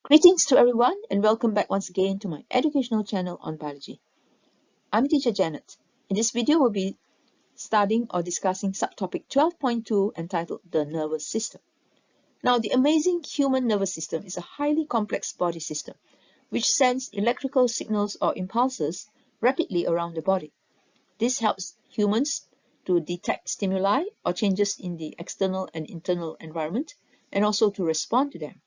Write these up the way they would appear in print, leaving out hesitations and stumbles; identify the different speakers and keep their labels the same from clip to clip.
Speaker 1: Greetings to everyone and welcome back once again to my educational channel on biology. I'm teacher Janet. In this video, we'll be studying or discussing subtopic 12.2 entitled The Nervous System. Now, the amazing human nervous system is a highly complex body system which sends electrical signals or impulses rapidly around the body. This helps humans to detect stimuli or changes in the external and internal environment and also to respond to them.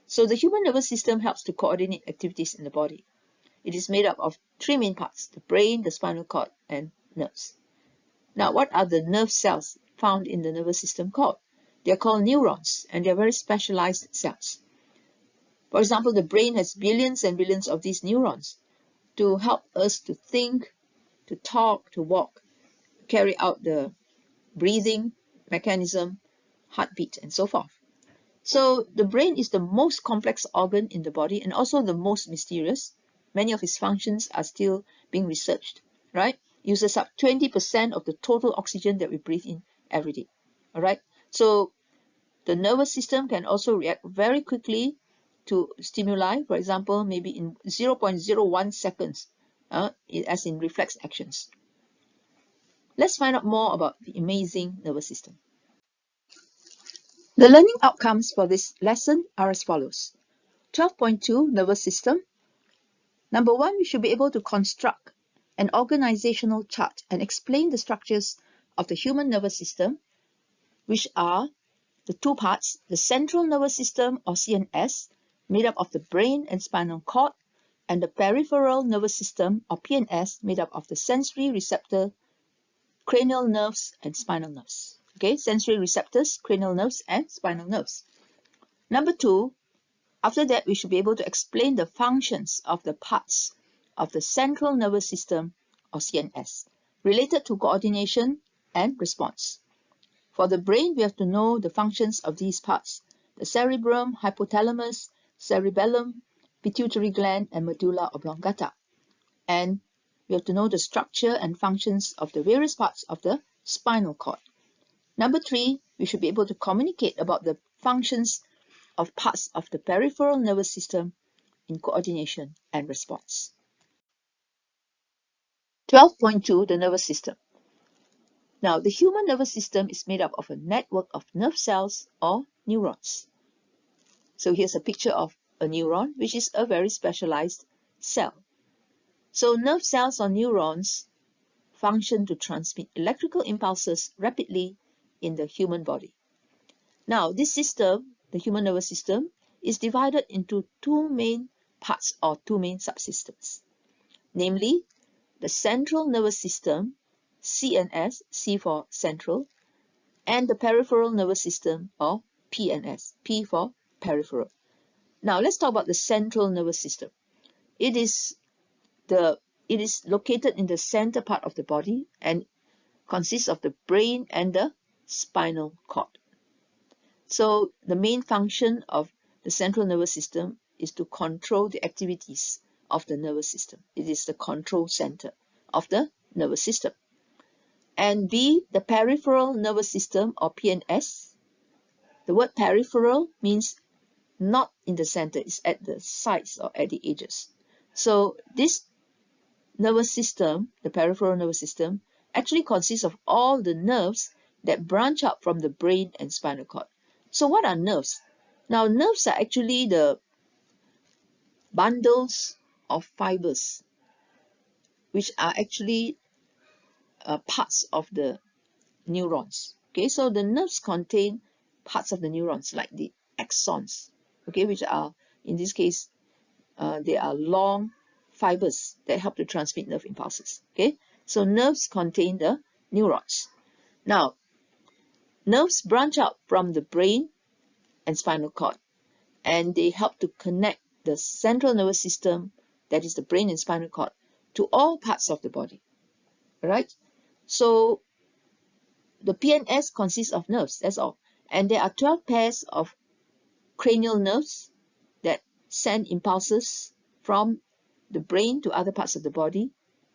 Speaker 1: So the human nervous system helps to coordinate activities in the body. It is made up of three main parts: the brain, the spinal cord, and nerves. Now, what are the nerve cells found in the nervous system called? They are called neurons, and they are very specialized cells. For example, the brain has billions and billions of these neurons to help us to think, to talk, to walk, carry out the breathing mechanism, heartbeat, and so forth. So the brain is the most complex organ in the body and also the most mysterious. Many of its functions are still being researched, right? It uses up 20% of the total oxygen that we breathe in every day, all right? So the nervous system can also react very quickly to stimuli, for example, maybe in 0.01 seconds, as in reflex actions. Let's find out more about the amazing nervous system. The learning outcomes for this lesson are as follows. 12.2 Nervous System. Number 1, we should be able to construct an organizational chart and explain the structures of the human nervous system, which are the two parts: the central nervous system or CNS, made up of the brain and spinal cord, and the peripheral nervous system or PNS, made up of the sensory receptor, cranial nerves, and spinal nerves. Okay, sensory receptors, cranial nerves, and spinal nerves. Number 2, after that, we should be able to explain the functions of the parts of the central nervous system or CNS related to coordination and response. For the brain, we have to know the functions of these parts: the cerebrum, hypothalamus, cerebellum, pituitary gland, and medulla oblongata. And we have to know the structure and functions of the various parts of the spinal cord. Number 3, we should be able to communicate about the functions of parts of the peripheral nervous system in coordination and response. 12.2 The nervous system. Now, the human nervous system is made up of a network of nerve cells or neurons. So here's a picture of a neuron, which is a very specialized cell. So nerve cells or neurons function to transmit electrical impulses rapidly in the human body. Now, this system, the human nervous system, is divided into two main parts or two main subsystems, namely the central nervous system, CNS, C for central, and the peripheral nervous system or PNS, P for peripheral. Now, let's talk about the central nervous system. It is located in the center part of the body and consists of the brain and the spinal cord. So the main function of the central nervous system is to control the activities of the nervous system. It is the control center of the nervous system. And B, the peripheral nervous system or PNS. The word peripheral means not in the center, it's at the sides or at the edges. So this nervous system, the peripheral nervous system, actually consists of all the nerves that branch out from the brain and spinal cord. So what are nerves? Now, nerves are actually the bundles of fibers, which are actually parts of the neurons. Okay, so the nerves contain parts of the neurons like the axons, okay, which are, in this case, they are long fibers that help to transmit nerve impulses. Okay, so nerves contain the neurons. Now, nerves branch out from the brain and spinal cord, and they help to connect the central nervous system, that is the brain and spinal cord, to all parts of the body. All right, so the PNS consists of nerves, that's all. And there are 12 pairs of cranial nerves that send impulses from the brain to other parts of the body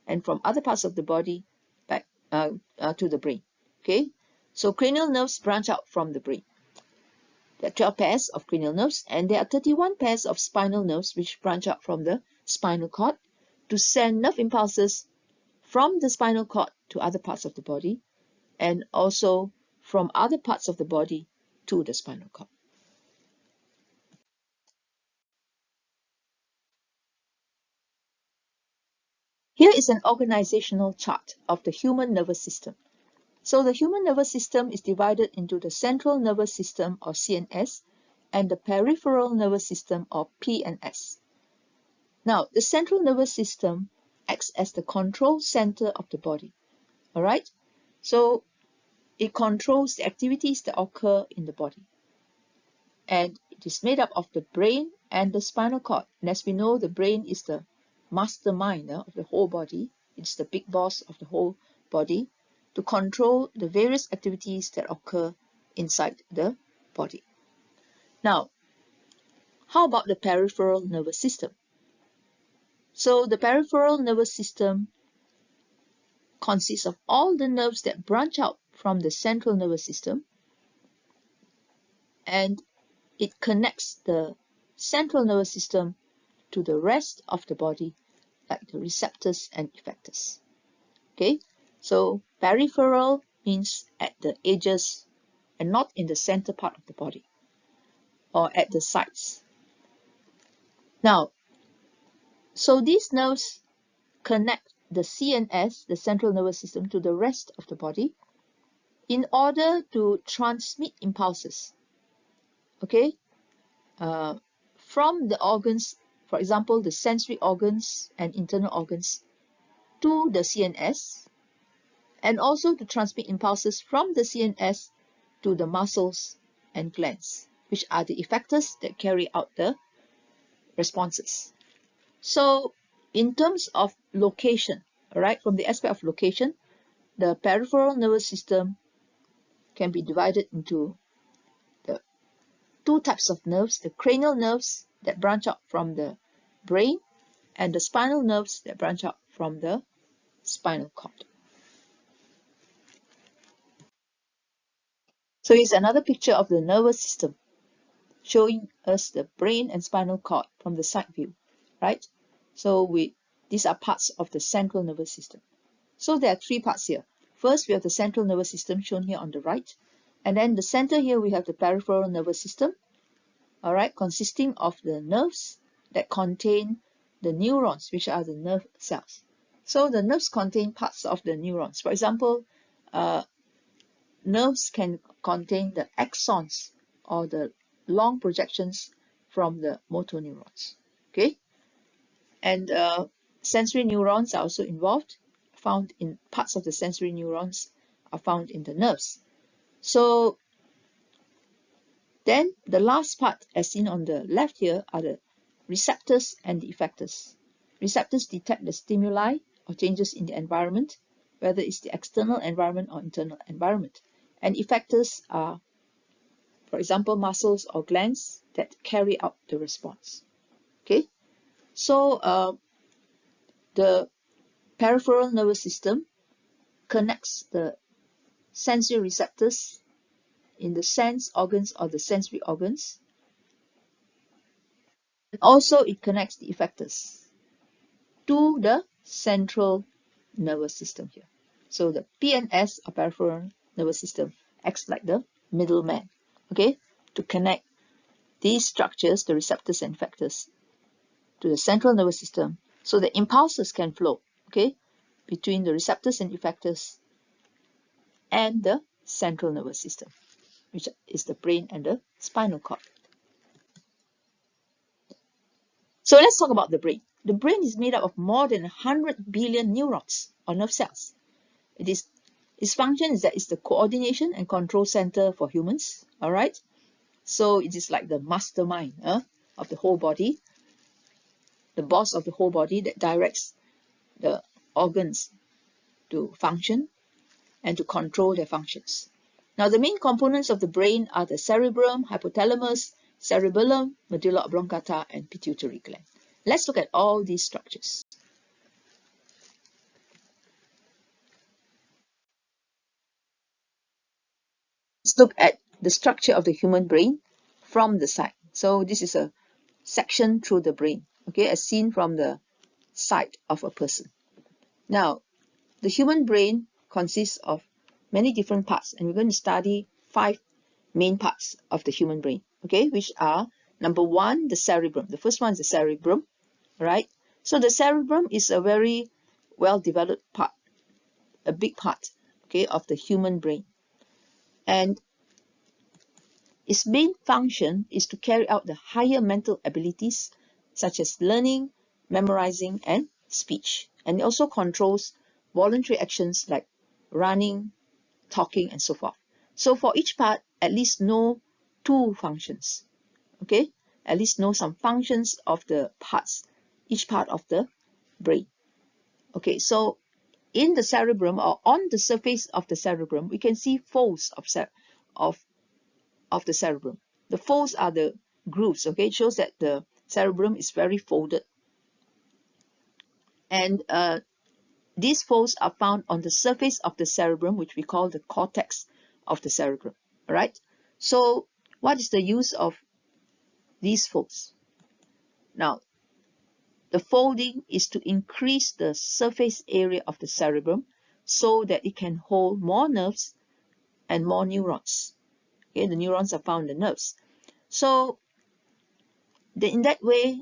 Speaker 1: and from other parts of the body back to the brain. Okay, so cranial nerves branch out from the brain. There are 12 pairs of cranial nerves, and there are 31 pairs of spinal nerves which branch out from the spinal cord to send nerve impulses from the spinal cord to other parts of the body, and also from other parts of the body to the spinal cord. Here is an organizational chart of the human nervous system. So the human nervous system is divided into the central nervous system, or CNS, and the peripheral nervous system, or PNS. Now, the central nervous system acts as the control center of the body. All right? So it controls the activities that occur in the body. And it is made up of the brain and the spinal cord. And as we know, the brain is the mastermind of the whole body. It's the big boss of the whole body to control the various activities that occur inside the body. Now, how about the peripheral nervous system? So the peripheral nervous system consists of all the nerves that branch out from the central nervous system, and it connects the central nervous system to the rest of the body, like the receptors and effectors. Okay, so peripheral means at the edges and not in the center part of the body or at the sides. Now, so these nerves connect the CNS, the central nervous system, to the rest of the body in order to transmit impulses, okay, from the organs, for example, the sensory organs and internal organs, to the CNS, and also to transmit impulses from the CNS to the muscles and glands, which are the effectors that carry out the responses. So in terms of location, all right, from the aspect of location, the peripheral nervous system can be divided into the two types of nerves, the cranial nerves that branch out from the brain and the spinal nerves that branch out from the spinal cord. So here's another picture of the nervous system showing us the brain and spinal cord from the side view, right? So these are parts of the central nervous system. So there are three parts here. First, we have the central nervous system shown here on the right. And then the center here, we have the peripheral nervous system, all right, consisting of the nerves that contain the neurons, which are the nerve cells. So the nerves contain parts of the neurons. For example, nerves can contain the axons or the long projections from the motor neurons, okay? And sensory neurons are also involved, found in parts of the sensory neurons are found in the nerves. So then the last part, as seen on the left here, are the receptors and the effectors. Receptors detect the stimuli or changes in the environment, whether it's the external environment or internal environment. And effectors are, for example, muscles or glands that carry out the response. Okay, so the peripheral nervous system connects the sensory receptors in the sense organs or the sensory organs. And also it connects the effectors to the central nervous system here. So the PNS, or peripheral nervous system, acts like the middleman, okay, to connect these structures, the receptors and effectors, to the central nervous system, so the impulses can flow, okay, between the receptors and effectors and the central nervous system, which is the brain and the spinal cord. So let's talk about the brain. The brain is made up of more than 100 billion neurons or nerve cells. Its function is that it's the coordination and control center for humans, all right? So it is like the mastermind of the whole body, the boss of the whole body that directs the organs to function and to control their functions. Now, the main components of the brain are the cerebrum, hypothalamus, cerebellum, medulla oblongata, and pituitary gland. Let's look at all these structures. Let's look at the structure of the human brain. from the side. So this is a section through the brain, okay, as seen from the side of a person. Now, the human brain consists of many different parts, and we're going to study 5 main parts of the human brain, okay, which are, number 1, the cerebrum. The first one is the cerebrum, right? So the cerebrum is a very well-developed part, a big part, okay, of the human brain. And its main function is to carry out the higher mental abilities such as learning, memorizing, and speech. And it also controls voluntary actions like running, talking, and so forth. So for each part, at least know 2 functions, okay? At least know some functions of the parts, each part of the brain. Okay, so in the cerebrum, or on the surface of the cerebrum, we can see folds of the cerebrum. The folds are the grooves, okay? It shows that the cerebrum is very folded. And these folds are found on the surface of the cerebrum, which we call the cortex of the cerebrum, all right? So what is the use of these folds? Now, the folding is to increase the surface area of the cerebrum so that it can hold more nerves and more neurons. Okay, the neurons are found in the nerves. So in that way,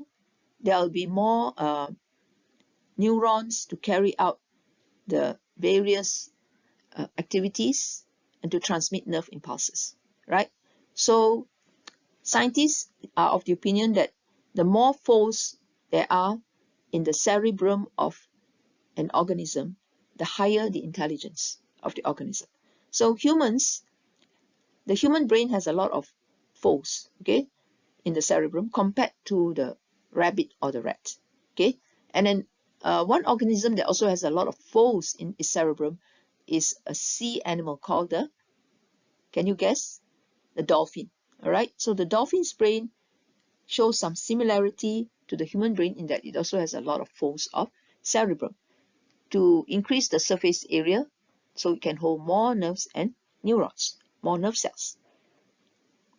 Speaker 1: there will be more neurons to carry out the various activities and to transmit nerve impulses, right? So scientists are of the opinion that the more folds there are in the cerebrum of an organism, the higher the intelligence of the organism. So the human brain has a lot of folds, okay, in the cerebrum compared to the rabbit or the rat, okay? And then one organism that also has a lot of folds in its cerebrum is a sea animal called can you guess? The dolphin, all right? So the dolphin's brain shows some similarity to the human brain in that it also has a lot of folds of cerebrum to increase the surface area so it can hold more nerves and neurons, more nerve cells.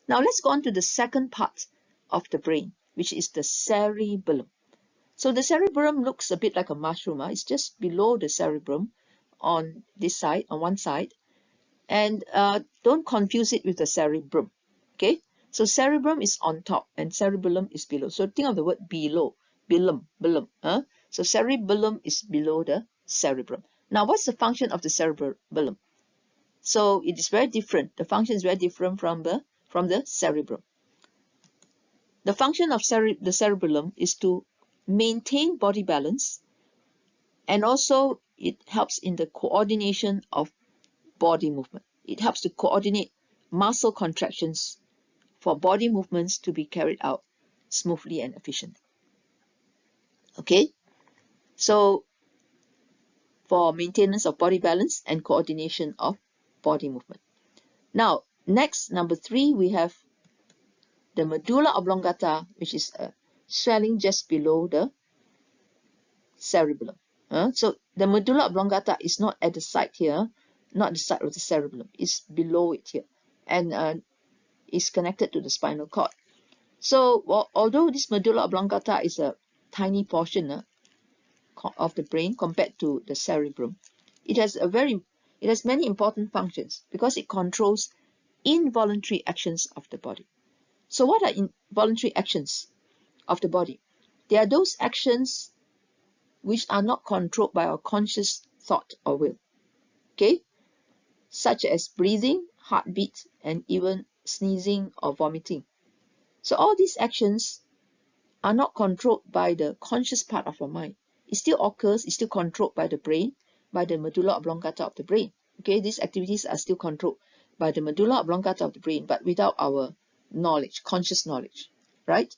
Speaker 1: Now let's go on to the second part of the brain, which is the cerebellum. So the cerebellum looks a bit like a mushroom. It's just below the cerebrum on this side, on one side. And don't confuse it with the cerebrum, okay? So cerebrum is on top and cerebellum is below. So think of the word below, bellum. So cerebellum is below the cerebrum. Now, what's the function of the cerebellum? So it is very different. The function is very different from the cerebrum. The function of the cerebellum is to maintain body balance, and also it helps in the coordination of body movement. It helps to coordinate muscle contractions for body movements to be carried out smoothly and efficiently. Okay, so for maintenance of body balance and coordination of body movement. Now, next, number 3, we have the medulla oblongata, which is a swelling just below the cerebellum. So the medulla oblongata is not at the side here, not the side of the cerebellum, it's below it here, and is connected to the spinal cord. So although this medulla oblongata is a tiny portion of the brain compared to the cerebrum, it has many important functions because it controls involuntary actions of the body. So what are involuntary actions of the body? They are those actions which are not controlled by our conscious thought or will, okay? Such as breathing, heartbeat, and even sneezing or vomiting. So all these actions are not controlled by the conscious part of our mind. It still occurs, it's still controlled by the brain, by the medulla oblongata of the brain. Okay, these activities are still controlled by the medulla oblongata of the brain, but without our knowledge, conscious knowledge, right?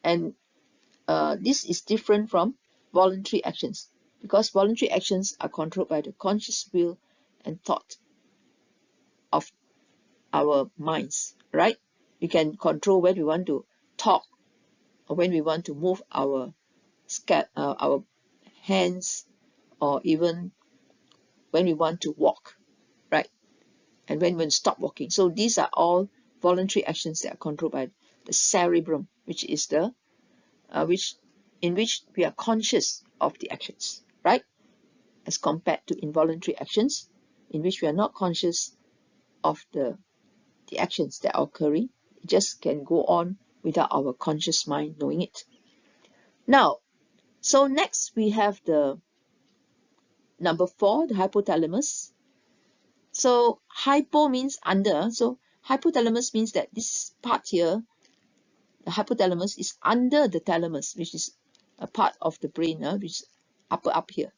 Speaker 1: And this is different from voluntary actions, because voluntary actions are controlled by the conscious will and thought of our minds, right? We can control when we want to talk or when we want to move our hands, or even when we want to walk, right? And when we stop walking. So these are all voluntary actions that are controlled by the cerebrum, which is the in which we are conscious of the actions, right? As compared to involuntary actions, in which we are not conscious of the actions that are occurring. It just can go on without our conscious mind knowing it. Now, so next we have the number 4, the hypothalamus. So hypo means under. So hypothalamus means that this part here, the hypothalamus, is under the thalamus, which is a part of the brain, which is up here,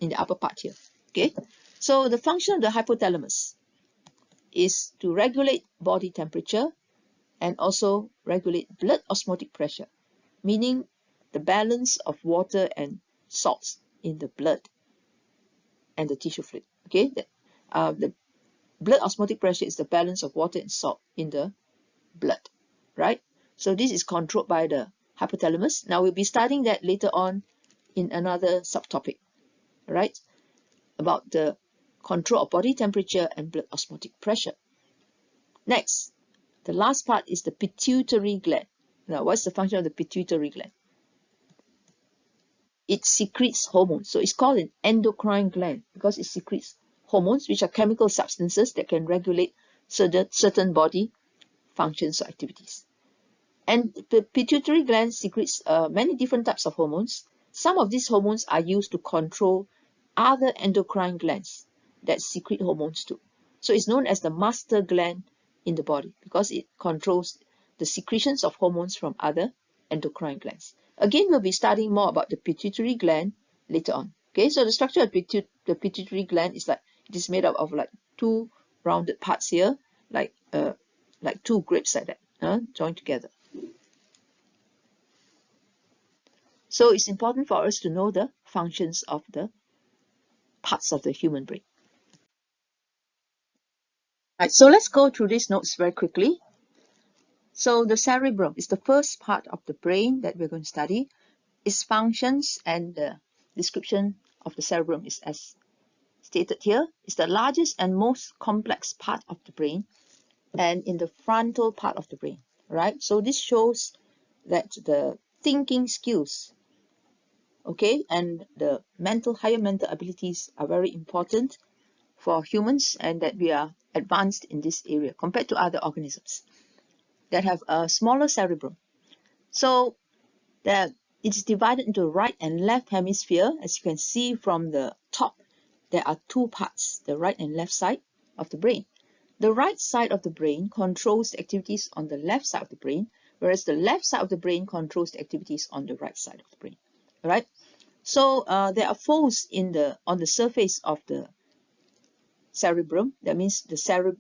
Speaker 1: in the upper part here. Okay. So the function of the hypothalamus is to regulate body temperature and also regulate blood osmotic pressure, meaning the balance of water and salts in the blood and the tissue fluid. Okay, the blood osmotic pressure is the balance of water and salt in the blood, right? So this is controlled by the hypothalamus. Now we'll be studying that later on in another subtopic, right? About the control of body temperature and blood osmotic pressure. Next, the last part is the pituitary gland. Now, what's the function of the pituitary gland? It secretes hormones. So it's called an endocrine gland because it secretes hormones, which are chemical substances that can regulate certain body functions or activities. And the pituitary gland secretes many different types of hormones. Some of these hormones are used to control other endocrine glands that secrete hormones too. So it's known as the master gland in the body because it controls the secretions of hormones from other endocrine glands. Again, we'll be studying more about the pituitary gland later on. Okay, so the structure of the pituitary gland is like, it is made up of like 2 rounded parts here, like 2 grapes like that, joined together. So it's important for us to know the functions of the parts of the human brain. Right, so let's go through these notes very quickly. So the cerebrum is the first part of the brain that we're going to study. Its functions and the description of the cerebrum is as stated here. It's the largest and most complex part of the brain and in the frontal part of the brain, right? So this shows that the thinking skills, okay, and the higher mental abilities are very important for humans and that we are advanced in this area compared to other organisms that have a smaller cerebrum. So that it's divided into right and left hemisphere. As you can see from the top, there are 2 parts, the right and left side of the brain. The right side of the brain controls the activities on the left side of the brain, whereas the left side of the brain controls the activities on the right side of the brain. All right. So there are folds on the surface of the cerebrum. That means the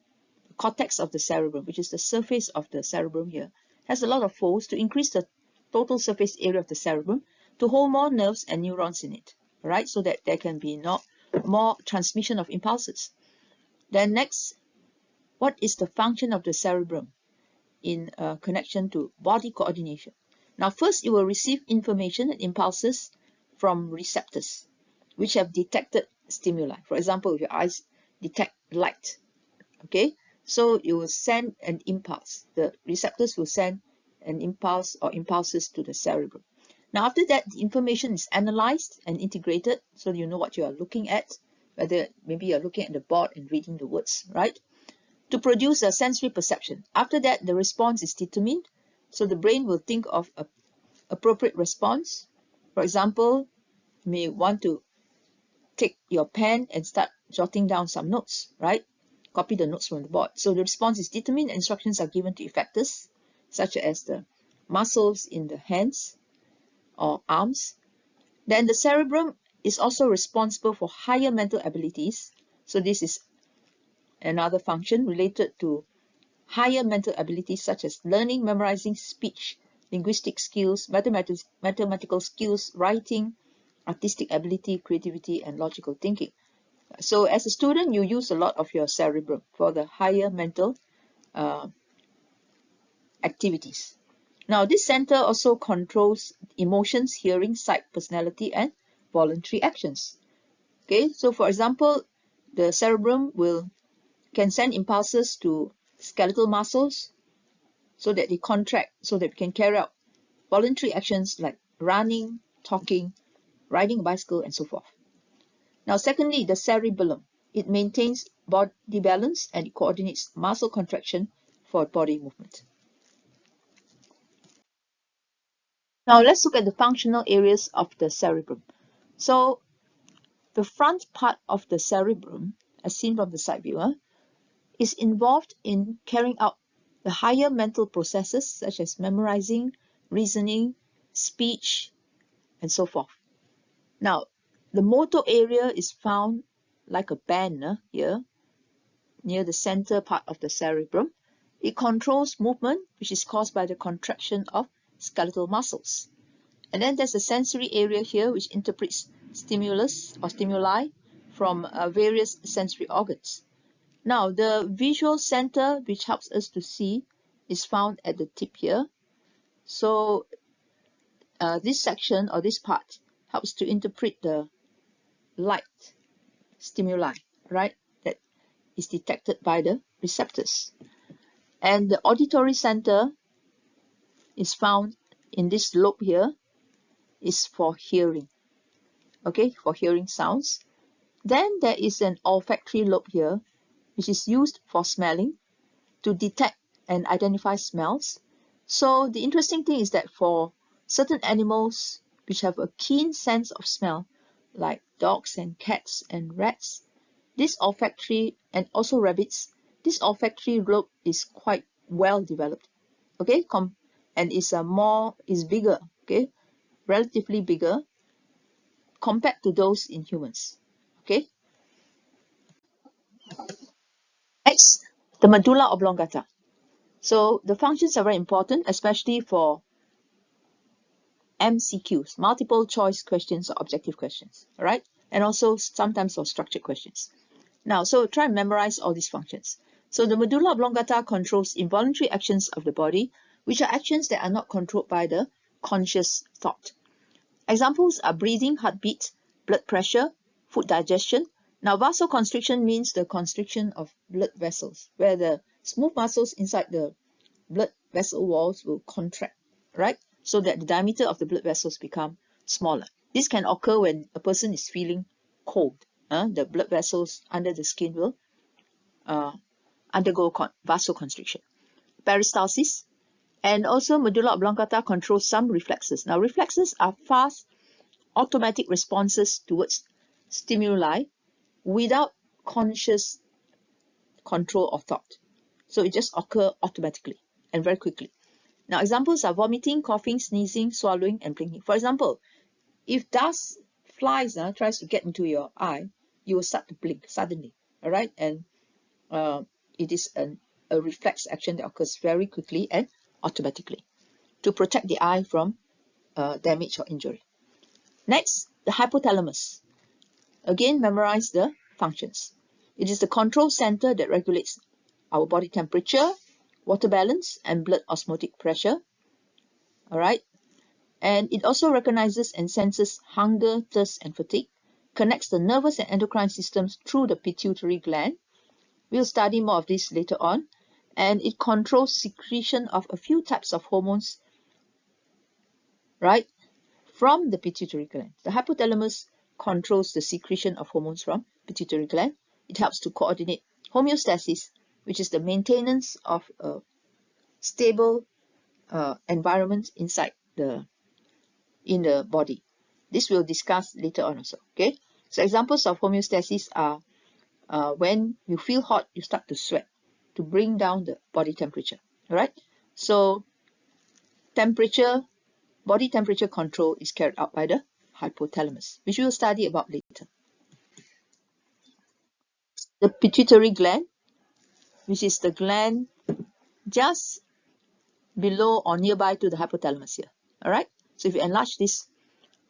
Speaker 1: cortex of the cerebrum, which is the surface of the cerebrum here, has a lot of folds to increase the total surface area of the cerebrum to hold more nerves and neurons in it, right? So that there can be more transmission of impulses. Then next, what is the function of the cerebrum in connection to body coordination? Now first, it will receive information and impulses from receptors, which have detected stimuli. For example, if your eyes detect light, okay, so it will send an impulse. The receptors will send an impulse or impulses to the cerebrum. Now after that, the information is analyzed and integrated so you know what you are looking at, whether maybe you're looking at the board and reading the words, right? To produce a sensory perception. After that, the response is determined. So the brain will think of an appropriate response. For example, you may want to take your pen and start jotting down some notes, right? Copy the notes from the board. So the response is determined. Instructions are given to effectors, such as the muscles in the hands or arms. Then the cerebrum is also responsible for higher mental abilities. So this is another function related to higher mental abilities such as learning, memorizing, speech, linguistic skills, mathematical skills, writing, artistic ability, creativity, and logical thinking. So as a student, you use a lot of your cerebrum for the higher mental activities. Now, this center also controls emotions, hearing, sight, personality, and voluntary actions. Okay, so for example, the cerebrum can send impulses to skeletal muscles so that they contract, so that we can carry out voluntary actions like running, talking, riding a bicycle, and so forth. Now, secondly, the cerebellum. It maintains body balance and it coordinates muscle contraction for body movement. Now, let's look at the functional areas of the cerebrum. So, the front part of the cerebrum, as seen from the side view, is involved in carrying out the higher mental processes such as memorizing, reasoning, speech, and so forth. Now, the motor area is found like a band here, near the center part of the cerebrum. It controls movement, which is caused by the contraction of skeletal muscles. And then there's a sensory area here, which interprets stimulus or stimuli from various sensory organs. Now, the visual center, which helps us to see, is found at the tip here. So, this section or this part helps to interpret the light stimuli, right, that is detected by the receptors. And the auditory center is found in this lobe here, is for hearing, okay, for hearing sounds. Then there is an olfactory lobe here, which is used for smelling, to detect and identify smells. So the interesting thing is that for certain animals which have a keen sense of smell, like dogs and cats and rats, this olfactory, and also rabbits, this olfactory lobe is quite well developed, okay, and is bigger, okay, relatively bigger compared to those in humans, okay. Next, the medulla oblongata. So the functions are very important, especially for MCQs, multiple choice questions or objective questions, all right? And also sometimes for structured questions. Now, so try and memorize all these functions. So the medulla oblongata controls involuntary actions of the body, which are actions that are not controlled by the conscious thought. Examples are breathing, heartbeat, blood pressure, food digestion. Now, vasoconstriction means the constriction of blood vessels, where the smooth muscles inside the blood vessel walls will contract, right? So that the diameter of the blood vessels become smaller. This can occur when a person is feeling cold. The blood vessels under the skin will undergo vasoconstriction. Peristalsis, and also medulla oblongata controls some reflexes. Now, reflexes are fast automatic responses towards stimuli without conscious control or thought. So it just occurs automatically and very quickly. Now, examples are vomiting, coughing, sneezing, swallowing, and blinking. For example, if dust flies tries to get into your eye, you will start to blink suddenly, all right? And it is a reflex action that occurs very quickly and automatically to protect the eye from damage or injury. Next, the hypothalamus. Again, memorize the functions. It is the control center that regulates our body temperature, water balance, and blood osmotic pressure. All right. And it also recognizes and senses hunger, thirst, and fatigue, connects the nervous and endocrine systems through the pituitary gland. We'll study more of this later on. And it controls secretion of a few types of hormones, right, from the pituitary gland. The hypothalamus controls the secretion of hormones from pituitary gland. It helps to coordinate homeostasis, which is the maintenance of a stable environment inside in the body. This we'll discuss later on also. Okay. So examples of homeostasis are when you feel hot, you start to sweat to bring down the body temperature. All right. So body temperature control is carried out by the hypothalamus, which we will study about later. The pituitary gland, which is the gland just below or nearby to the hypothalamus here. All right. So if you enlarge this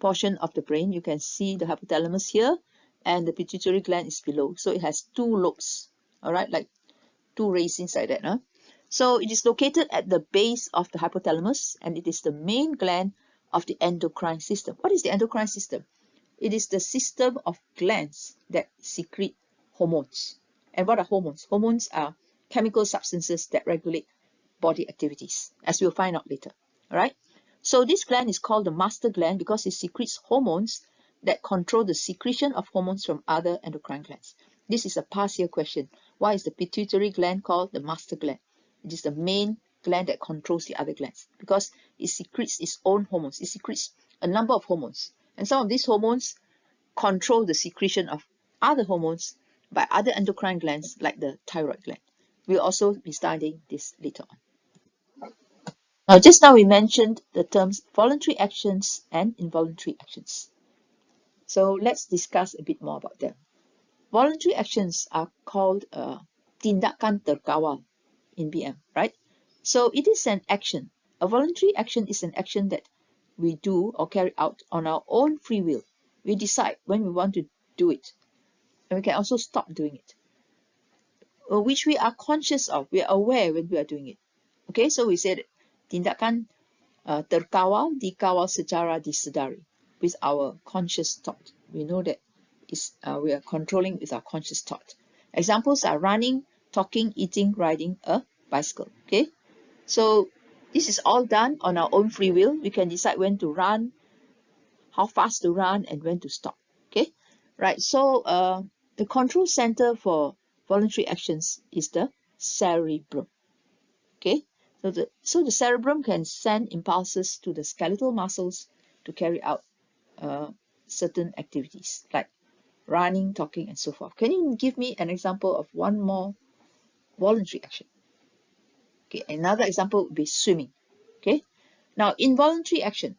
Speaker 1: portion of the brain, you can see the hypothalamus here, and the pituitary gland is below. So it has two lobes. All right, like two raisins like that. So it is located at the base of the hypothalamus, and it is the main gland of the endocrine system. What is the endocrine system? It is the system of glands that secrete hormones. And what are hormones? Hormones are chemical substances that regulate body activities, as we'll find out later. All right. So this gland is called the master gland because it secretes hormones that control the secretion of hormones from other endocrine glands. This is a past year question. Why is the pituitary gland called the master gland? It is the main gland that controls the other glands because it secretes its own hormones. It secretes a number of hormones, and some of these hormones control the secretion of other hormones by other endocrine glands like the thyroid gland. We'll also be studying this later on. Now, just now we mentioned the terms voluntary actions and involuntary actions. So let's discuss a bit more about them. Voluntary actions are called tindakan terkawal in BM, right? So it is an action. A voluntary action is an action that we do or carry out on our own free will. We decide when we want to do it, and we can also stop doing it, which we are conscious of. We are aware when we are doing it. Okay, so we said tindakan terkawal dikawal secara disedari, with our conscious thought. We know that we are controlling with our conscious thought. Examples are running, talking, eating, riding a bicycle. Okay, so this is all done on our own free will. We can decide when to run, how fast to run, and when to stop. Okay, right. So the control center for voluntary actions is the cerebrum. Okay, so the cerebrum can send impulses to the skeletal muscles to carry out certain activities like running, talking, and so forth. Can you give me an example of one more voluntary action? Okay, another example would be swimming. Okay, now involuntary action.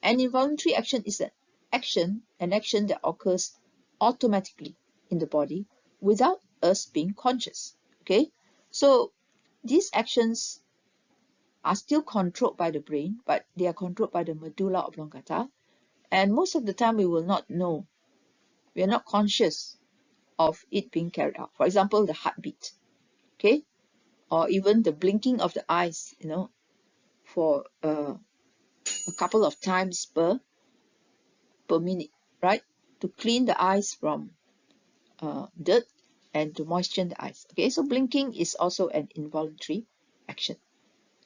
Speaker 1: An involuntary action is an action that occurs automatically in the body without us being conscious. Okay, so these actions are still controlled by the brain, but they are controlled by the medulla oblongata, and most of the time we will not know. We are not conscious of it being carried out. For example, the heartbeat, okay, or even the blinking of the eyes, for a couple of times per minute, right, to clean the eyes from dirt and to moisten the eyes. Okay, so blinking is also an involuntary action.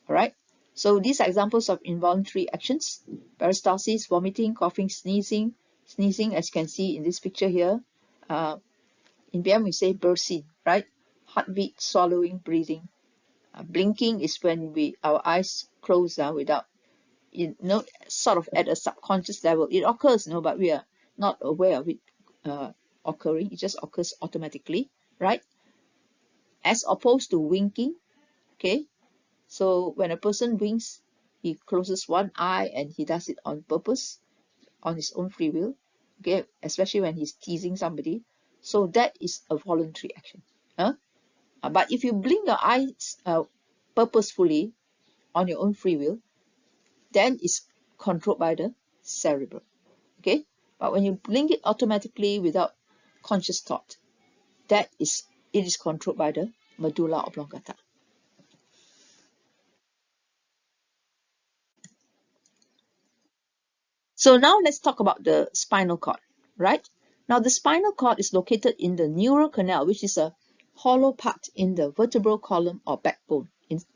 Speaker 1: All right, so these are examples of involuntary actions: peristalsis, vomiting, coughing, sneezing, as you can see in this picture here. In BM we say bursing, right? Heartbeat, swallowing, breathing. Blinking is when our eyes close without, sort of at a subconscious level. It occurs, but we are not aware of it occurring. It just occurs automatically, right? As opposed to winking, okay? So when a person winks, he closes one eye and he does it on purpose, on his own free will, okay? Especially when he's teasing somebody. So that is a voluntary action. But if you blink your eyes purposefully on your own free will, then it's controlled by the cerebrum. Okay, but when you blink it automatically without conscious thought, it is controlled by the medulla oblongata. So now let's talk about the spinal cord, right? Now the spinal cord is located in the neural canal, which is a hollow part in the vertebral column or backbone,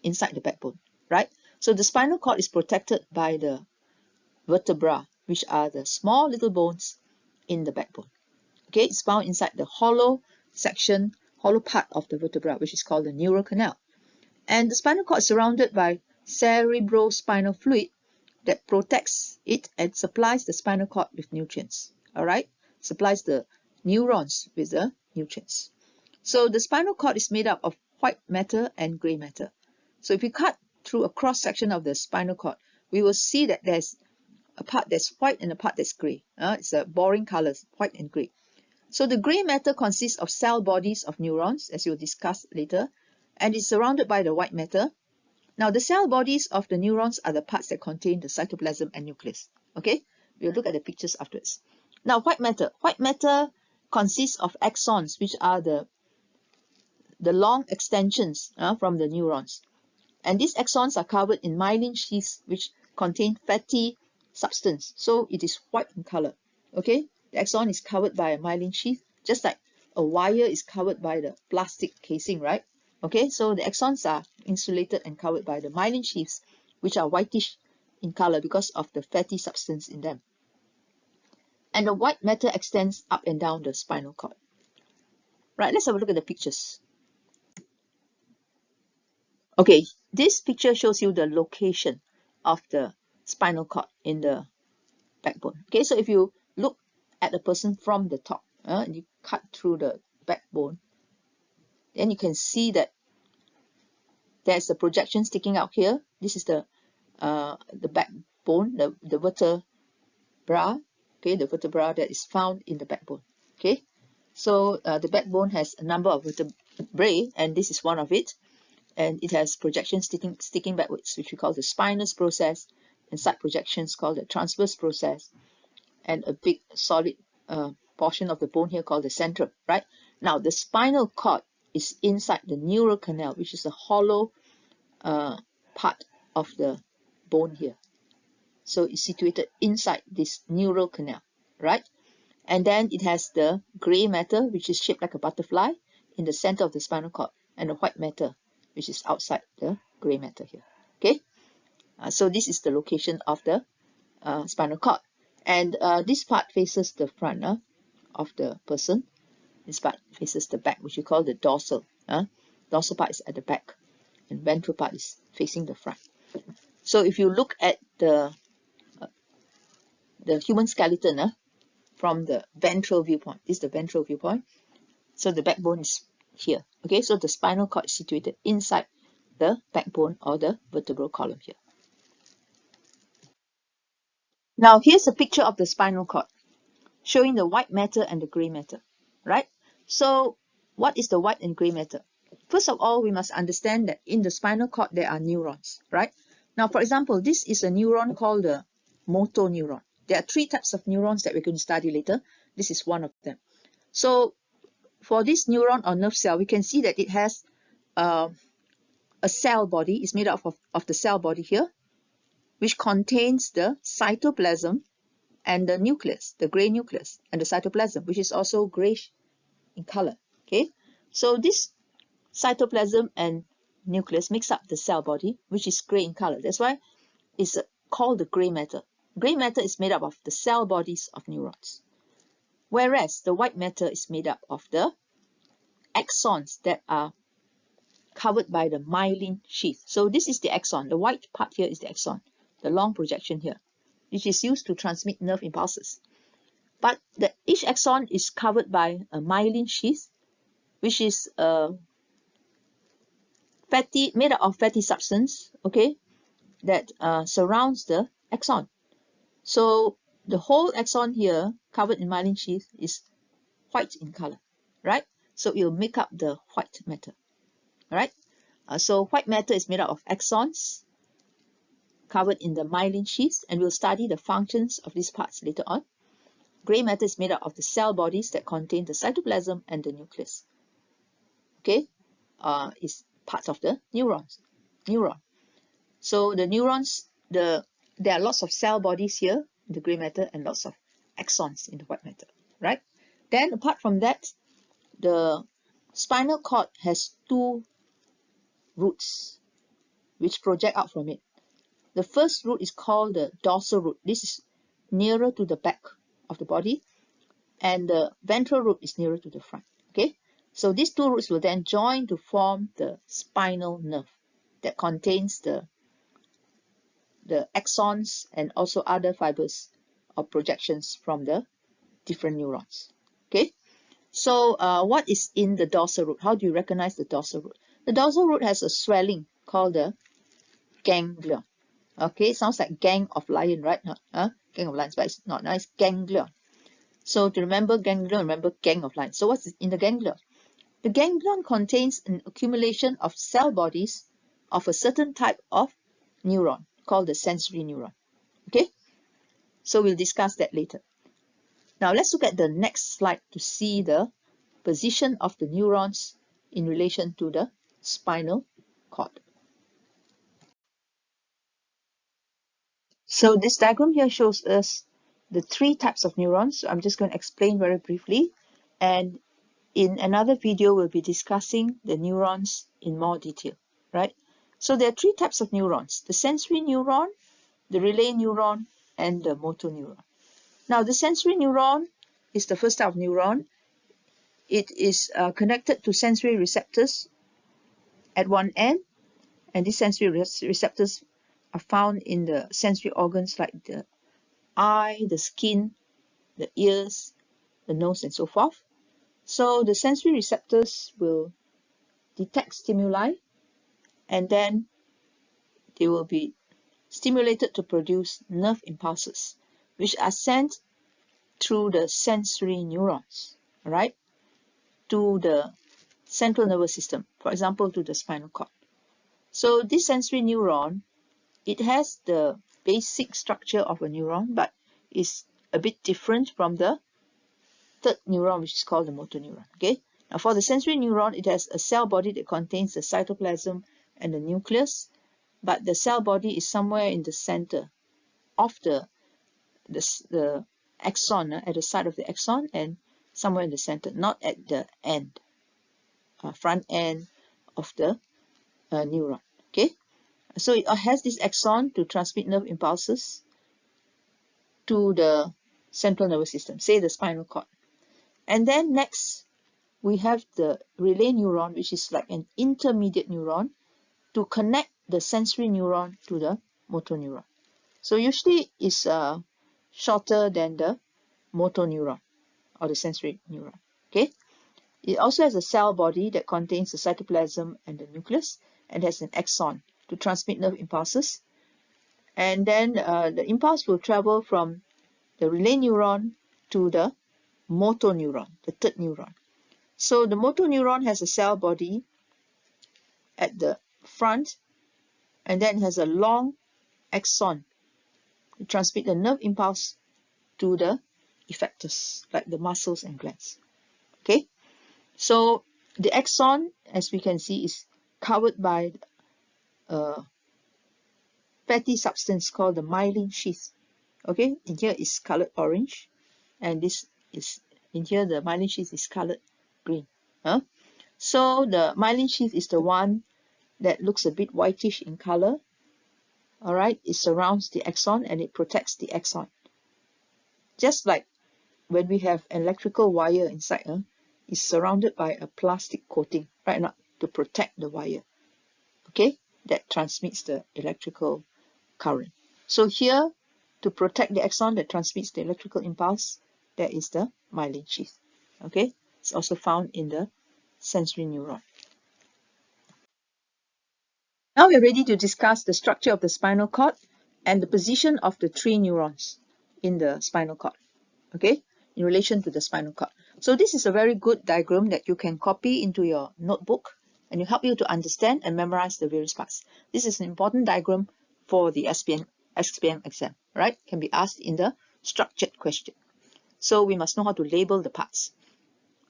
Speaker 1: inside the backbone, right? So the spinal cord is protected by the vertebra, which are the small little bones in the backbone. Okay, it's found inside the hollow part of the vertebra, which is called the neural canal. And the spinal cord is surrounded by cerebrospinal fluid that protects it and supplies the spinal cord with nutrients. All right, supplies the neurons with the nutrients. So the spinal cord is made up of white matter and gray matter. So if you cut through a cross section of the spinal cord, we will see that there's a part that's white and a part that's gray. It's a boring colors, white and gray. So the gray matter consists of cell bodies of neurons, as we'll discuss later, and is surrounded by the white matter. Now the cell bodies of the neurons are the parts that contain the cytoplasm and nucleus. Okay, we'll look at the pictures afterwards. Now white matter consists of axons, which are the long extensions from the neurons. And these axons are covered in myelin sheaths, which contain fatty substance. So it is white in color. Okay, the axon is covered by a myelin sheath, just like a wire is covered by the plastic casing, right? Okay, so the axons are insulated and covered by the myelin sheaths, which are whitish in color because of the fatty substance in them. And the white matter extends up and down the spinal cord. Right, let's have a look at the pictures. Okay, this picture shows you the location of the spinal cord in the backbone. Okay, so if you look at the person from the top, you cut through the backbone, then you can see that there's a projection sticking out here. This is the backbone, the vertebra. Okay, the vertebra that is found in the backbone. Okay, so the backbone has a number of vertebrae, and this is one of it, and it has projections sticking backwards, which we call the spinous process, and side projections called the transverse process, and a big solid portion of the bone here called the centrum. Right now, the spinal cord is inside the neural canal, which is a hollow part of the bone here. So it's situated inside this neural canal, right? And then it has the gray matter, which is shaped like a butterfly in the center of the spinal cord, and the white matter, which is outside the gray matter here. Okay, so this is the location of the spinal cord, and this part faces the front of the person. This part faces the back, which we call the dorsal. Dorsal part is at the back, and ventral part is facing the front. So if you look at the human skeleton from the ventral viewpoint, this is the ventral viewpoint. So the backbone is here. Okay, so the spinal cord is situated inside the backbone or the vertebral column here. Now here's a picture of the spinal cord showing the white matter and the gray matter, right? So what is the white and gray matter? First of all, we must understand that in the spinal cord there are neurons, right? Now, for example, this is a neuron called the motor neuron. There are three types of neurons that we're going to study later. This is one of them. So for this neuron or nerve cell, we can see that it has a cell body. It's made up of the cell body here, which contains the cytoplasm and the nucleus, the gray nucleus, and the cytoplasm, which is also grayish in color. Okay, so this cytoplasm and nucleus makes up the cell body, which is gray in color. That's why it's called the gray matter. Gray matter is made up of the cell bodies of neurons, whereas the white matter is made up of the axons that are covered by the myelin sheath. So this is the axon. The white part here is the axon, the long projection here, which is used to transmit nerve impulses. But each axon is covered by a myelin sheath, which is made up of fatty substance, okay, that surrounds the axon. So the whole axon here, covered in myelin sheath, is white in color, right? So it will make up the white matter, all right? So white matter is made up of axons covered in the myelin sheath, and we'll study the functions of these parts later on. Gray matter is made up of the cell bodies that contain the cytoplasm and the nucleus. Okay, is part of the neuron. So the neurons, there are lots of cell bodies here in the gray matter and lots of axons in the white matter, right? Then apart from that, the spinal cord has two roots which project out from it. The first root is called the dorsal root. This is nearer to the back of the body, and the ventral root is nearer to the front. Okay, so these two roots will then join to form the spinal nerve that contains the axons and also other fibers or projections from the different neurons. Okay, so what is in the dorsal root? How do you recognize the dorsal root? The dorsal root has a swelling called the ganglion. Okay, sounds like gang of lion, right? Gang of lions, but it's not nice. Ganglion. So to remember ganglion, remember gang of lions. So what's in the ganglion? The ganglion contains an accumulation of cell bodies of a certain type of neuron called the sensory neuron. Okay, so we'll discuss that later. Now let's look at the next slide to see the position of the neurons in relation to the spinal cord. So this diagram here shows us the three types of neurons. So I'm just going to explain very briefly. And in another video, we'll be discussing the neurons in more detail, right? So there are three types of neurons: the sensory neuron, the relay neuron, and the motor neuron. Now, the sensory neuron is the first type of neuron. It is connected to sensory receptors at one end, and these sensory receptors are found in the sensory organs like the eye, the skin, the ears, the nose, and so forth. So the sensory receptors will detect stimuli, and then they will be stimulated to produce nerve impulses, which are sent through the sensory neurons, right, to the central nervous system, for example, to the spinal cord. So this sensory neuron, it has the basic structure of a neuron, but is a bit different from the third neuron, which is called the motor neuron. Okay. Now, for the sensory neuron, it has a cell body that contains the cytoplasm and the nucleus, but the cell body is somewhere in the center of the axon, at the side of the axon, and somewhere in the center, not at the end, front end of the neuron. Okay. So it has this axon to transmit nerve impulses to the central nervous system, say the spinal cord. And then next, we have the relay neuron, which is like an intermediate neuron to connect the sensory neuron to the motor neuron. So usually it's shorter than the motor neuron or the sensory neuron. Okay. It also has a cell body that contains the cytoplasm and the nucleus, and has an axon to transmit nerve impulses. And then the impulse will travel from the relay neuron to the motor neuron, the third neuron. So the motor neuron has a cell body at the front, and then has a long axon to transmit the nerve impulse to the effectors, like the muscles and glands. Okay, so the axon, as we can see, is covered by a fatty substance called the myelin sheath. Okay, in here is colored orange, and this is in here the myelin sheath is colored green. So the myelin sheath is the one that looks a bit whitish in color. All right, it surrounds the axon and it protects the axon. Just like when we have an electrical wire inside, it's surrounded by a plastic coating, right? Now, to protect the wire, okay, that transmits the electrical current. So here, to protect the axon that transmits the electrical impulse, there is the myelin sheath. Okay, it's also found in the sensory neuron. Now we're ready to discuss the structure of the spinal cord and the position of the three neurons in the spinal cord, okay, in relation to the spinal cord. So this is a very good diagram that you can copy into your notebook, and it help you to understand and memorize the various parts. This is an important diagram for the SPM exam, right? Can be asked in the structured question. So we must know how to label the parts.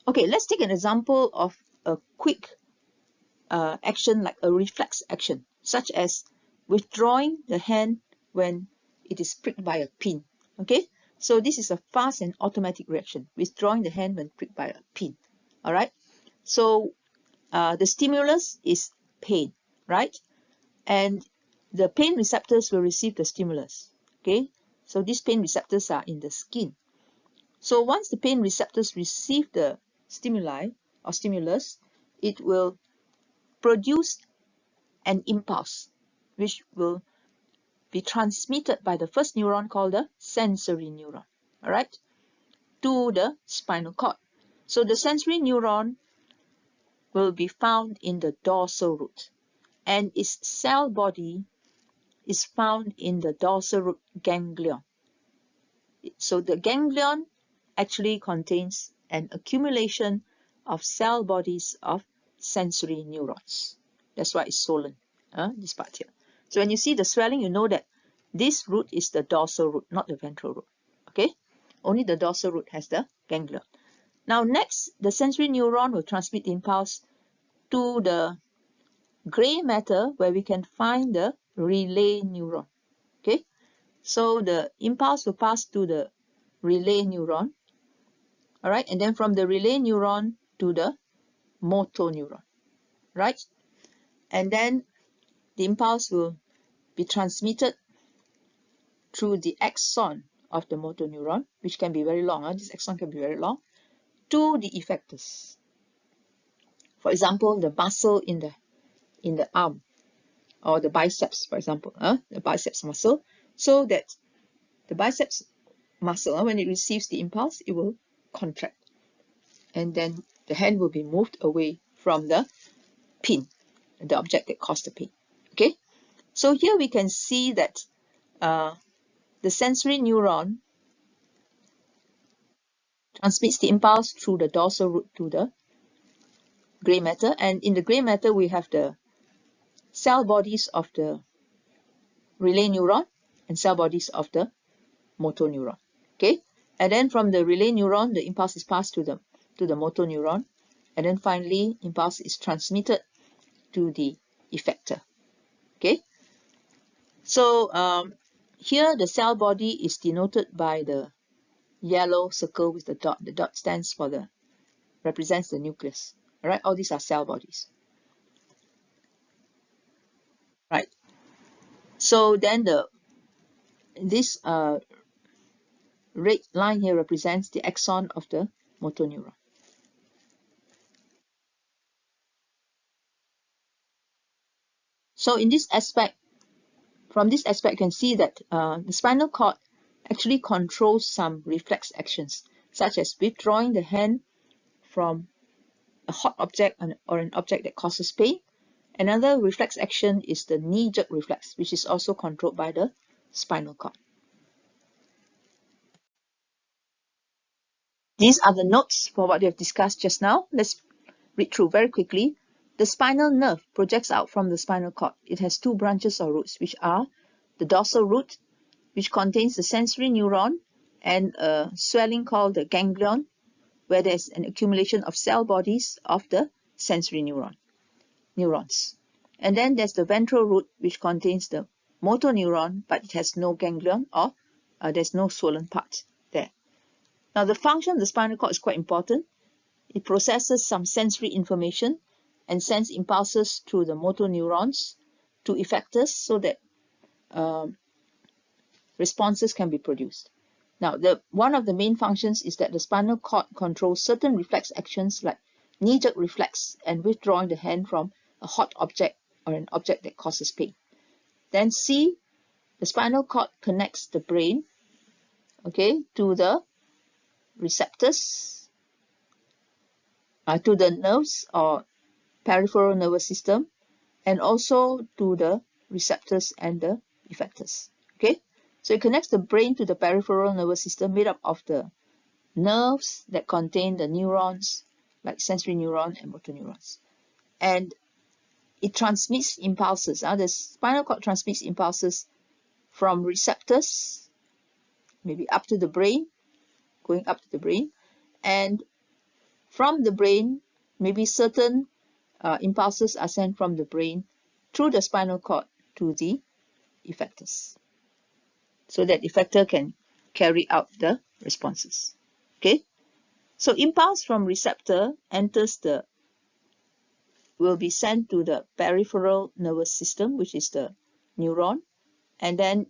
Speaker 1: Okay, let's take an example of a quick action, like a reflex action, such as withdrawing the hand when it is pricked by a pin. Okay, so this is a fast and automatic reaction, withdrawing the hand when pricked by a pin. All right, so the stimulus is pain, right? And the pain receptors will receive the stimulus. Okay, so these pain receptors are in the skin. So once the pain receptors receive the stimuli or stimulus, it will produce an impulse, which will be transmitted by the first neuron called the sensory neuron, all right, to the spinal cord. So the sensory neuron will be found in the dorsal root, and its cell body is found in the dorsal root ganglion. So the ganglion actually contains an accumulation of cell bodies of sensory neurons. That's why it's swollen, this part here. So when you see the swelling, you know that this root is the dorsal root, not the ventral root. Okay, only the dorsal root has the ganglion. Now next, the sensory neuron will transmit the impulse to the gray matter, where we can find the relay neuron. Okay, so the impulse will pass to the relay neuron. All right, and then from the relay neuron, to the motor neuron, right? And then the impulse will be transmitted through the axon of the motor neuron, which can be very long. This axon can be very long, to the effectors. For example, the muscle in the arm, or the biceps, for example, the biceps muscle, so that the biceps muscle, when it receives the impulse, it will contract, and then the hand will be moved away from the pain, the object that caused the pain. Okay, so here we can see that the sensory neuron transmits the impulse through the dorsal root to the gray matter, and in the gray matter we have the cell bodies of the relay neuron and cell bodies of the motor neuron. Okay, and then from the relay neuron, the impulse is passed to the motor neuron, and then finally impulse is transmitted to the effector. Okay, so here the cell body is denoted by the yellow circle with the dot. The dot stands for represents the nucleus. All right, all these are cell bodies. Right. So then this red line here represents the axon of the motor neuron. So in this aspect, from this aspect, you can see that the spinal cord actually controls some reflex actions, such as withdrawing the hand from a hot object or an object that causes pain. Another reflex action is the knee-jerk reflex, which is also controlled by the spinal cord. These are the notes for what we have discussed just now. Let's read through very quickly. The spinal nerve projects out from the spinal cord. It has two branches or roots, which are the dorsal root, which contains the sensory neuron and a swelling called the ganglion, where there's an accumulation of cell bodies of the sensory neurons. And then there's the ventral root, which contains the motor neuron, but it has no ganglion, or there's no swollen part there. Now, the function of the spinal cord is quite important. It processes some sensory information and sends impulses through the motor neurons to effectors so that responses can be produced. Now, one of the main functions is that the spinal cord controls certain reflex actions like knee-jerk reflex and withdrawing the hand from a hot object or an object that causes pain. Then C, the spinal cord connects the brain, okay, to the receptors, to the nerves or peripheral nervous system, and also to the receptors and the effectors. Okay, so it connects the brain to the peripheral nervous system made up of the nerves that contain the neurons, like sensory neuron and motor neurons. And it transmits impulses. The spinal cord transmits impulses from receptors, maybe up to the brain, going up to the brain, and from the brain, maybe certain impulses are sent from the brain through the spinal cord to the effectors, so that effector can carry out the responses. Okay, so impulse from receptor will be sent to the peripheral nervous system, which is the neuron, and then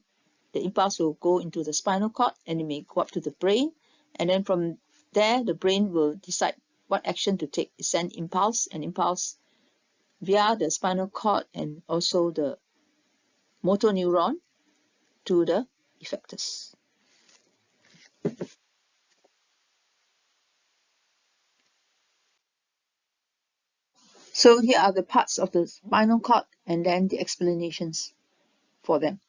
Speaker 1: the impulse will go into the spinal cord and it may go up to the brain, and then from there the brain will decide what action to take. It sends impulse via the spinal cord and also the motor neuron to the effectors. So here are the parts of the spinal cord and then the explanations for them.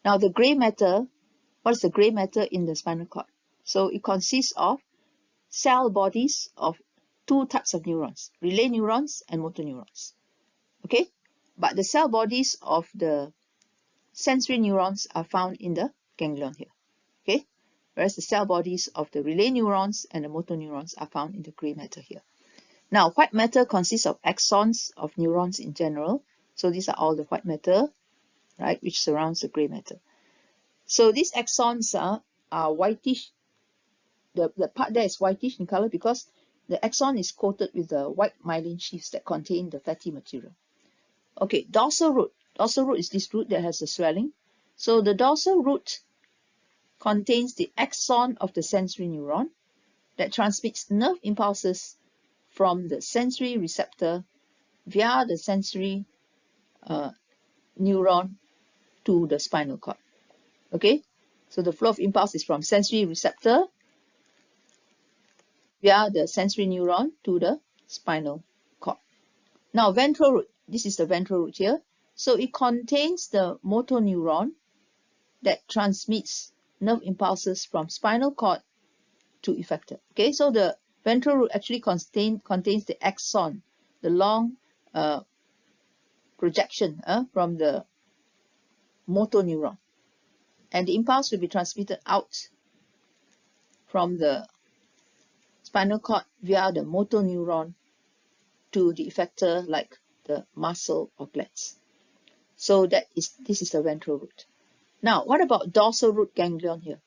Speaker 1: Now the gray matter, what is the gray matter in the spinal cord? So it consists of cell bodies of two types of neurons, relay neurons and motor neurons. Okay, but the cell bodies of the sensory neurons are found in the ganglion here. Okay, whereas the cell bodies of the relay neurons and the motor neurons are found in the gray matter here. Now, white matter consists of axons of neurons in general. So these are all the white matter, right, which surrounds the gray matter. So these axons are whitish. The part there is whitish in color because the axon is coated with the white myelin sheaths that contain the fatty material. Okay, dorsal root. Dorsal root is this root that has the swelling. So the dorsal root contains the axon of the sensory neuron that transmits nerve impulses from the sensory receptor via the sensory neuron to the spinal cord. Okay, so the flow of impulse is from sensory receptor via the sensory neuron to the spinal cord. Now, ventral root. This is the ventral root here. So it contains the motor neuron that transmits nerve impulses from spinal cord to effector. Okay, so the ventral root actually contains the axon, the long projection from the motor neuron. And the impulse will be transmitted out from the spinal cord via the motor neuron to the effector like the muscle or glands. So this is the ventral root. Now, what about dorsal root ganglion here?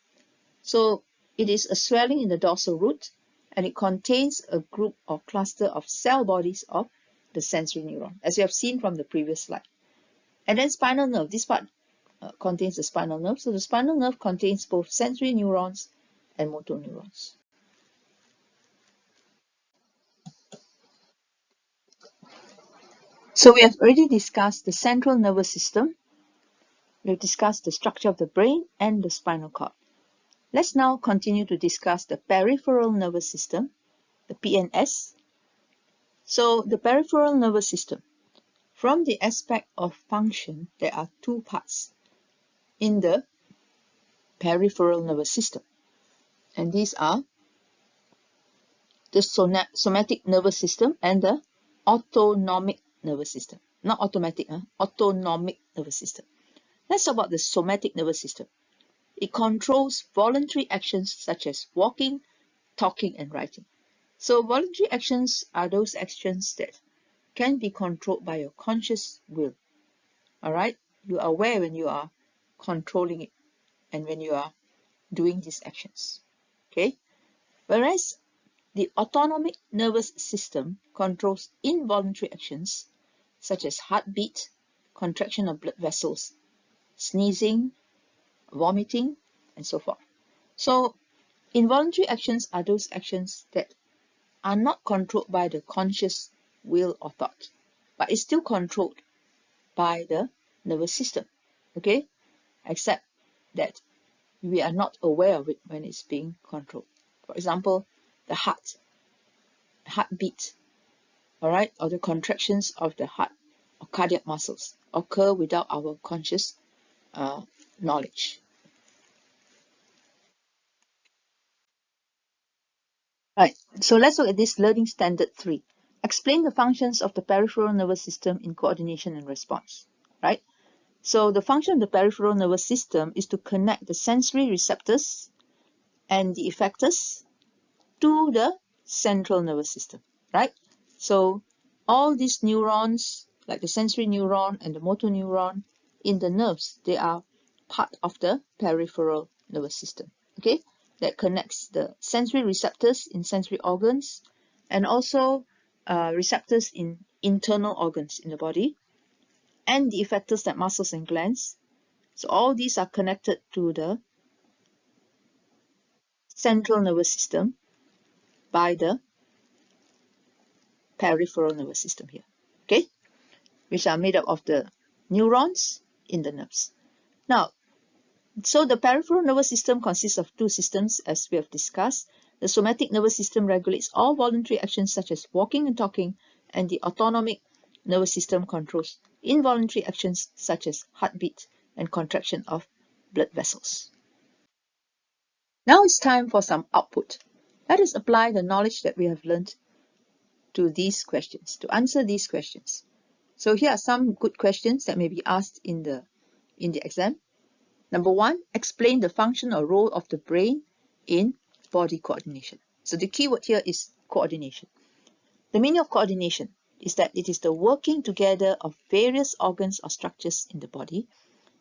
Speaker 1: So it is a swelling in the dorsal root, and it contains a group or cluster of cell bodies of the sensory neuron, as you have seen from the previous slide. And then spinal nerve. This part contains the spinal nerve. So the spinal nerve contains both sensory neurons and motor neurons. So we have already discussed the central nervous system. We've discussed the structure of the brain and the spinal cord. Let's now continue to discuss the peripheral nervous system, the PNS. So the peripheral nervous system. From the aspect of function, there are two parts in the peripheral nervous system. And these are the somatic nervous system and the autonomic nervous system. Not automatic, autonomic nervous system. Let's talk about the somatic nervous system. It controls voluntary actions such as walking, talking, and writing. So voluntary actions are those actions that can be controlled by your conscious will. Alright? You are aware when you are controlling it and when you are doing these actions. Okay? Whereas the autonomic nervous system controls involuntary actions such as heartbeat, contraction of blood vessels, sneezing, vomiting, and so forth. So involuntary actions are those actions that are not controlled by the conscious will or thought, but is still controlled by the nervous system. Okay? Except that we are not aware of it when it's being controlled. For example, the heartbeat, alright, or the contractions of the heart or cardiac muscles occur without our conscious knowledge. Right, so let's look at this learning standard 3. Explain the functions of the peripheral nervous system in coordination and response. Right? So the function of the peripheral nervous system is to connect the sensory receptors and the effectors to the central nervous system. Right? So all these neurons, like the sensory neuron and the motor neuron in the nerves, they are part of the peripheral nervous system. Okay? That connects the sensory receptors in sensory organs and also receptors in internal organs in the body and the effectors like muscles and glands. So all these are connected to the central nervous system by the peripheral nervous system here, okay, which are made up of the neurons in the nerves. Now, so the peripheral nervous system consists of two systems, as we have discussed. The somatic nervous system regulates all voluntary actions such as walking and talking, and the autonomic nervous system controls involuntary actions such as heartbeat and contraction of blood vessels. Now it's time for some output. Let us apply the knowledge that we have learned to these questions, to answer these questions. So here are some good questions that may be asked in the exam. Number 1, explain the function or role of the brain in body coordination. So the key word here is coordination. The meaning of coordination is that it is the working together of various organs or structures in the body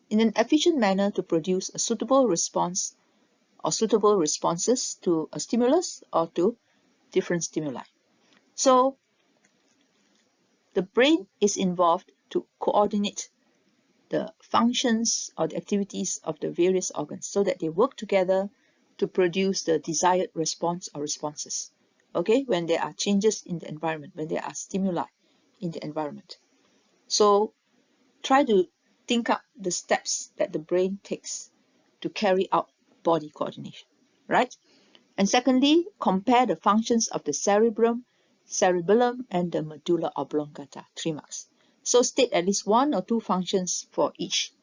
Speaker 1: in an efficient manner to produce a suitable response or suitable responses to a stimulus or to different stimuli. So the brain is involved to coordinate the functions or the activities of the various organs so that they work together to produce the desired response or responses. Okay, when there are changes in the environment, when there are stimuli in the environment. So try to think up the steps that the brain takes to carry out body coordination, right? And secondly, compare the functions of the cerebrum, cerebellum, and the medulla oblongata, 3 marks. So state at least 1 or 2 functions for each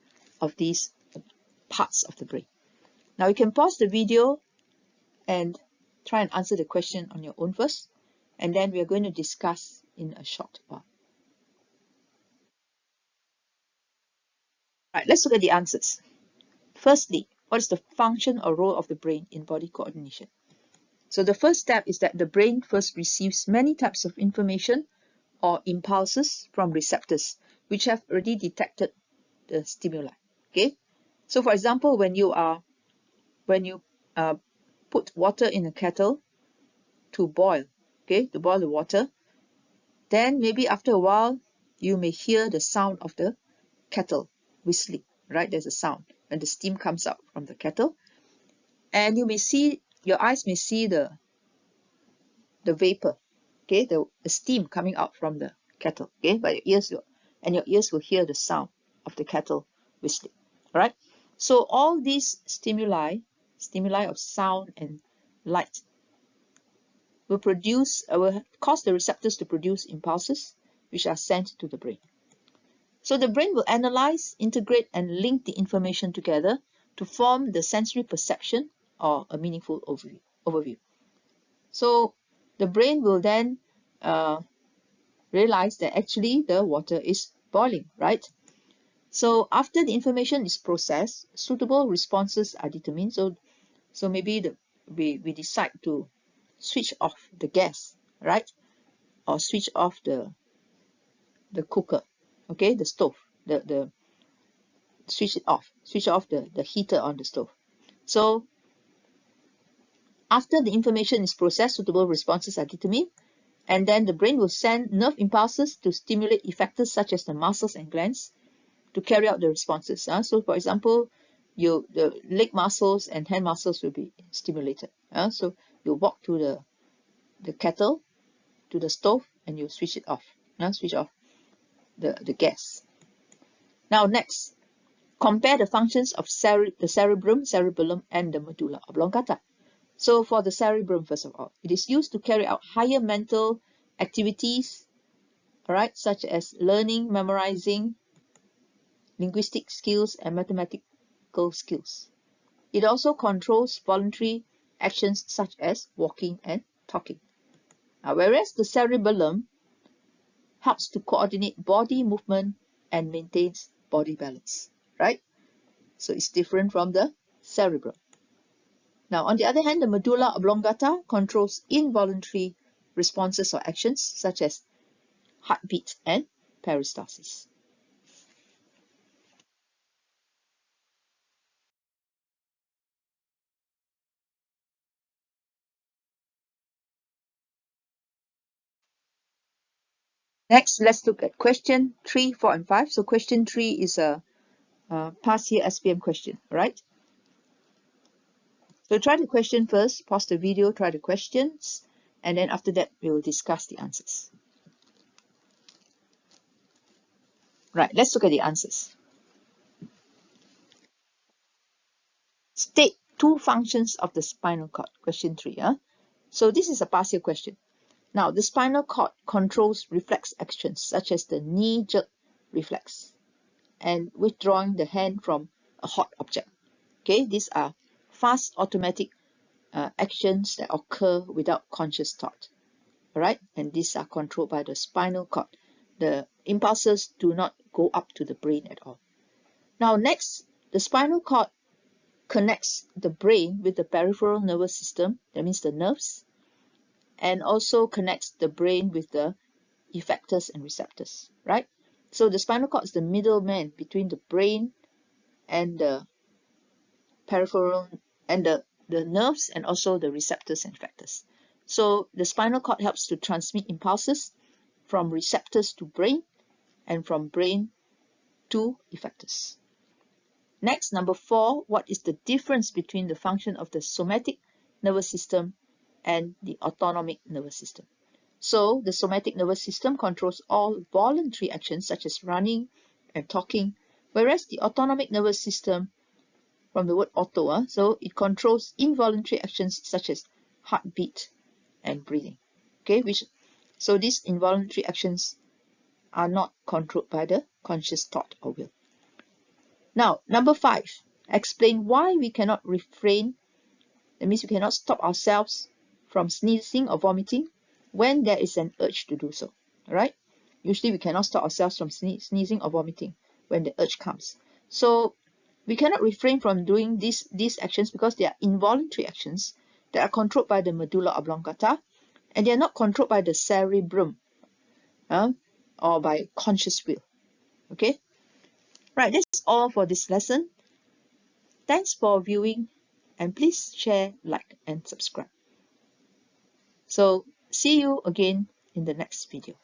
Speaker 1: of these parts of the brain. Now you can pause the video and try and answer the question on your own first, and then we are going to discuss in a short while. Right, let's look at the answers. Firstly, what is the function or role of the brain in body coordination? So the first step is that the brain first receives many types of information or impulses from receptors which have already detected the stimuli. Okay, so for example, when you put water in a kettle to boil, okay, to boil the water, then maybe after a while you may hear the sound of the kettle whistling, right? There's a sound when the steam comes out from the kettle, and you may see, your eyes may see the vapor, okay, the steam coming out from the kettle, okay, but your ears will hear the sound of the kettle whistling. All right, so all these stimuli of sound and light will cause the receptors to produce impulses which are sent to the brain. So the brain will analyze, integrate, and link the information together to form the sensory perception or a meaningful overview. So the brain will then realize that actually the water is boiling, right? So after the information is processed, suitable responses are determined. So maybe we decide to switch off the gas, right? Or switch off the cooker, okay, the stove, the switch off the heater on the stove. So after the information is processed, suitable responses are determined, and then the brain will send nerve impulses to stimulate effectors such as the muscles and glands to carry out the responses. So for example, the leg muscles and hand muscles will be stimulated. So you walk to the kettle, to the stove, and you switch it off. Switch off the gas. Now next, compare the functions of the cerebrum, cerebellum, and the medulla oblongata. So for the cerebrum, first of all, it is used to carry out higher mental activities, all right, such as learning, memorizing, linguistic skills, and mathematical skills. It also controls voluntary actions such as walking and talking. Whereas the cerebellum helps to coordinate body movement and maintains body balance, right? So it's different from the cerebrum. Now, on the other hand, the medulla oblongata controls involuntary responses or actions such as heartbeat and peristalsis. Next, let's look at question 3, 4, and 5. So question 3 is a past year SPM question, right? So try the question first, pause the video, try the questions, and then after that, we will discuss the answers. Right, let's look at the answers. State 2 functions of the spinal cord, question 3. So this is a past year question. Now, the spinal cord controls reflex actions such as the knee jerk reflex and withdrawing the hand from a hot object. Okay, these are fast automatic actions that occur without conscious thought. All right, and these are controlled by the spinal cord. The impulses do not go up to the brain at all. Now, next, the spinal cord connects the brain with the peripheral nervous system, that means the nerves, and also connects the brain with the effectors and receptors, right? So the spinal cord is the middleman between the brain and the peripheral and the nerves and also the receptors and effectors. So the spinal cord helps to transmit impulses from receptors to brain and from brain to effectors. Next, number 4, what is the difference between the function of the somatic nervous system and the autonomic nervous system? So the somatic nervous system controls all voluntary actions such as running and talking, whereas the autonomic nervous system, from the word auto, so it controls involuntary actions such as heartbeat and breathing. Okay, so these involuntary actions are not controlled by the conscious thought or will. Now, number 5, explain why we cannot refrain. That means we cannot stop ourselves from sneezing or vomiting when there is an urge to do so. All right? Usually we cannot stop ourselves from sneezing or vomiting when the urge comes. So we cannot refrain from doing these actions because they are involuntary actions that are controlled by the medulla oblongata, and they are not controlled by the cerebrum or by conscious will. Okay? Right, that's all for this lesson. Thanks for viewing, and please share, like, and subscribe. So see you again in the next video.